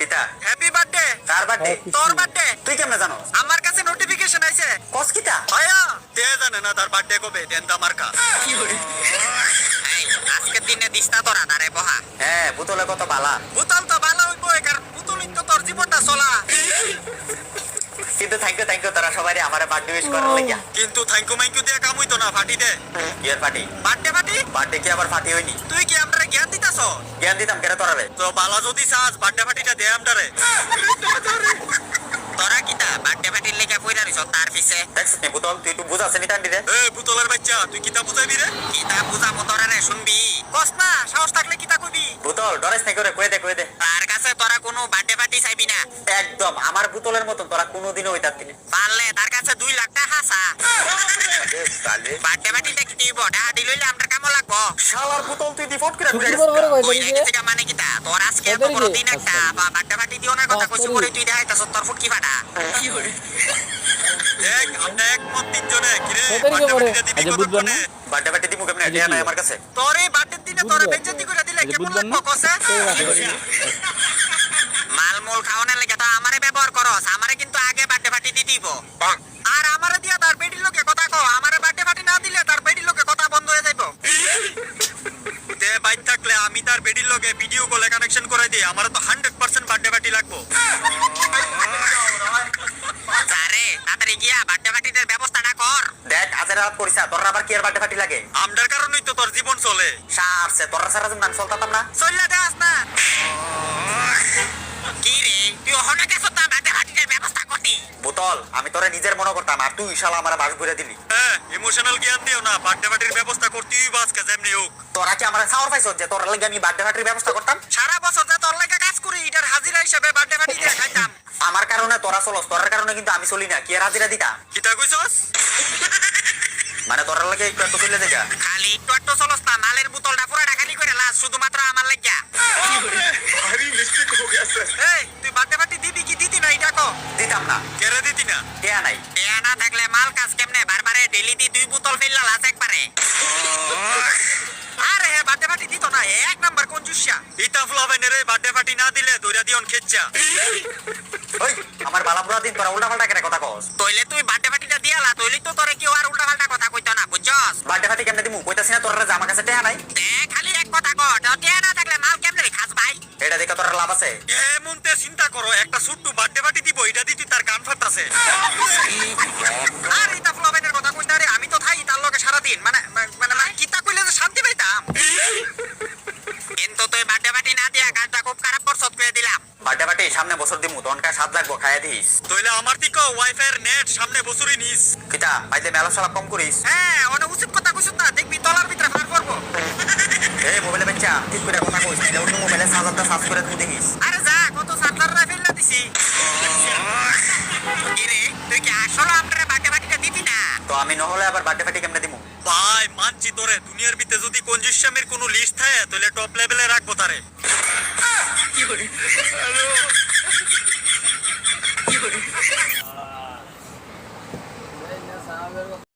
কিতা happy birthday. কার birthday? তোর birthday. তুই কেমনে জানো? আমার কাছে নোটিফিকেশন আইছে। কস কিতা? ভাইয়া তে জানে না তার বার্থডে কবে, দেনতা মার্কা। এই আজকের দিনে দিস্তা তোরা দাঁড়ে বহা। হ্যাঁ বোতলে কত বালা। বোতল তো ভালো হইবো, কারণ বোতলই তো তোর জীবনটা চলা। কিন্তু থ্যাংক ইউ তারা সবাই আমার বার্থডে উইশ করার লাগিয়া। কিন্তু থ্যাংক ইউ দিয়ে কাম হইতো না, ফাটি দে। কি আর পার্টি? Birthday party? বার্থডে কি আবার পার্টি হয়নি? তুই কি আমরে জ্ঞান দিতাছ? জ্ঞান দিতাম কেন তোরারে? তো বালা যদি চাস বার্থডে পার্টিটা দে আমটারে। তোরা কিতা বার্থডে পার্টির লেগে কইরা রইছ তার পিছে? দেখছিস নি বোতল, তুই একটু বুঝাছিস নি টান্ডি রে? এ বোতলের বাচ্চা, তুই কিতা বুঝাবি রে? কিতা বুঝামো তোরা রে, শুনবি? কস না, সাহস থাকলে কিতা কইবি? বোতল ডরেস নাই করে কয়ে দে। তার কাছে তোরা কোনো বার্থডে পার্টি চাইবি না। একদম আমার বোতলের মতন তোরা কোনোদিনও হইতার দিনে। পারলে তার কাছে 2 লাখ টাকা হাসা। বার্থডে পার্টিটা কি দিব? টাকা দিলইলে আমরা কামো লাগবো। শালার বোতল তুই ডিফল্ট করে ঘুরে শুক্রবার করে কয় ওই তারিখে? থেকে মানে কিতা? তোর আজকে এত কয় বড় তারিখে? দিন একটা বার্থডে পার্টি দিও না কথা কইছি পরে তুই দেখাইতাছ তোর ফুটকি ফাটা। দেখ আমরা একমত তিনজনে কি রে? কয় তারিখে পরে? দিবি আচ্ছা, কত বুধবার না? কোনে? বার্থডে পার্টি দিমু কেমনে? আচ্ছা, এটা নাই কি? আমার কাছে। তোর এই বার্থডে দিনে তোরে বুধবার। বেজ্জতি করে দিলে আচ্ছা, কেমন বুধবার লাগবো না? কসে? এই বার্থডে। মালমূল খাওয়ানোর লেগে তো আমারে ব্যবহার করস, আমারে কিন্তু আগে বার্থডে পার্টি দি দিব। আর আমারে দিয়া তার বেডির লোকে কথা কও, আমারে বার্থডে পার্টি না দিলে তার বেডির লোকে কথা বন্ধ হয়ে যাইবো। তে বাইক থাকলে আমি তার বেডির লোকে ভিডিও কলে কানেকশন করে দিই, আমারে তো 100% বার্থডে পার্টি লাগবো। যারে তাড়াতাড়ি গিয়া বার্থডে পার্টির ব্যবস্থাটা কর। দেখ আজের রাত করিস তোর আবার কি আর বার্থডে পার্টি লাগে? আমরার কারণেই তো তোর জীবন চলে। সারছে তোরা সারা জীবন আমি চলতাম না। চললা দেস না কি রে, তুই ওখানে গেছো তা বার্থডে পার্টির ব্যবস্থা করতি? বোতল আমি তোরে নিজের মনে করতাম আর তুই শালা আমার বাস ঘুরে দিলি। হ্যাঁ ইমোশনাল জ্ঞান দিও না, বার্থডে পার্টির ব্যবস্থা করতেই বাসকে যেমনি হোক। তোরা কি আমার সাওয়ার পাইছ যে তোর লাগে আমি বার্থডে পার্টির ব্যবস্থা করতাম? সারা বছর যে তোর লাগা কাজ করি এটার হাজিরা হিসেবে বার্থডে পার্টি দিয়ে খাইতাম। আমার কারণে তোরা চলস, তোর কারণে কিন্তু আমি চলি না। কি আর হাজিরা দিতা? কিতা কইছস? মানে তোর লাগে একটু একটু চলে দেখা। খালি একটু একটু চলস না, মালের বোতলটা পুরাটা খালি করে লাস শুধুমাত্র আমার লাগিয়া। এই তুই বার্থডে পার্টি দিবি কি দিতি না এটা কো? দিতাম না। কেরে দিতি না? কেয়া নাই। টেয়া না থাকলে মাল কাজ কেমনে? বারবারে ডেলি দি 2 বোতল ফেললা লাস একবারে। আরে হে বার্থডে পার্টি দিত না, এক নাম্বার কঞ্জুসিয়া। ইতা ফ্লাভেনের বার্থডে পার্টি না দিলে দইরা দিওন খেচ্চা। ওই আমার বালাপুরা দিন তোরা উল্টা পাল্টা করে কথা কস। তইলে তুই বার্থডে পার্টিটা দিয়ালা, তইলে তো তোরে কেউ আর উল্টা পাল্টা কথা কইতো না, বুঝছস? বার্থডে পার্টি কেমনে দিমু? কইতাছি না তোর আমার কাছে টেয়া নাই। তে খালি এক কথা কও, টেয়া না থাকলে মাল কেমনে খাস ভাই? এটা দেখে তোর লাভ আছে? এমনতে চিন্তা করো একটা ছোট্ট বার্থডে পার্টি দিব, এটা দিতি তার কান ফাটাছে। আর এটা ফ্লাভেনের কথা কইতা রে, আমি তো থাই তার লগে সারা দিন মানে মানে মানে কিতা কইলে যে শান্তি পাইতাম। কিন্তু তুই বার্থডে পার্টি না দিয়া কাজটা খুব খারাপ করছত কইয়া দিলাম। বার্থডে পার্টি সামনে বছর দিমু, তখনকার স্বাদ লাগবো, খাইয়া দিস। তইলে আমার দিকে ওয়াইফাই এর নেট সামনে বছরই নিস। কিতা পাইলে মেলা সালা কম করিস। হ্যাঁ অনেক উচিত কথা কইছত না, দেখবি তলার ভিতরে ফার করব। এই মোবাইলে বাচ্চা ঠিক করে কথা কইস, তাহলে অন্য মোবাইলে চার্জারটা সার্চ করে তুই দেখিস। আরে যা কত সার্জার রাইফেল না দিছি। কি রে তুই কি আসলে আমরে বার্থডে পার্টিটা দিতি না? তো আমি নহলে আবার বার্থডে পার্টি কেমনে দিমু? ভাই মানছি তোরে, দুনিয়ার ভিতরে যদি কঞ্জুসামের কোনো লিস্ট থাকে তাহলে টপ লেভেলে রাখবো তারে।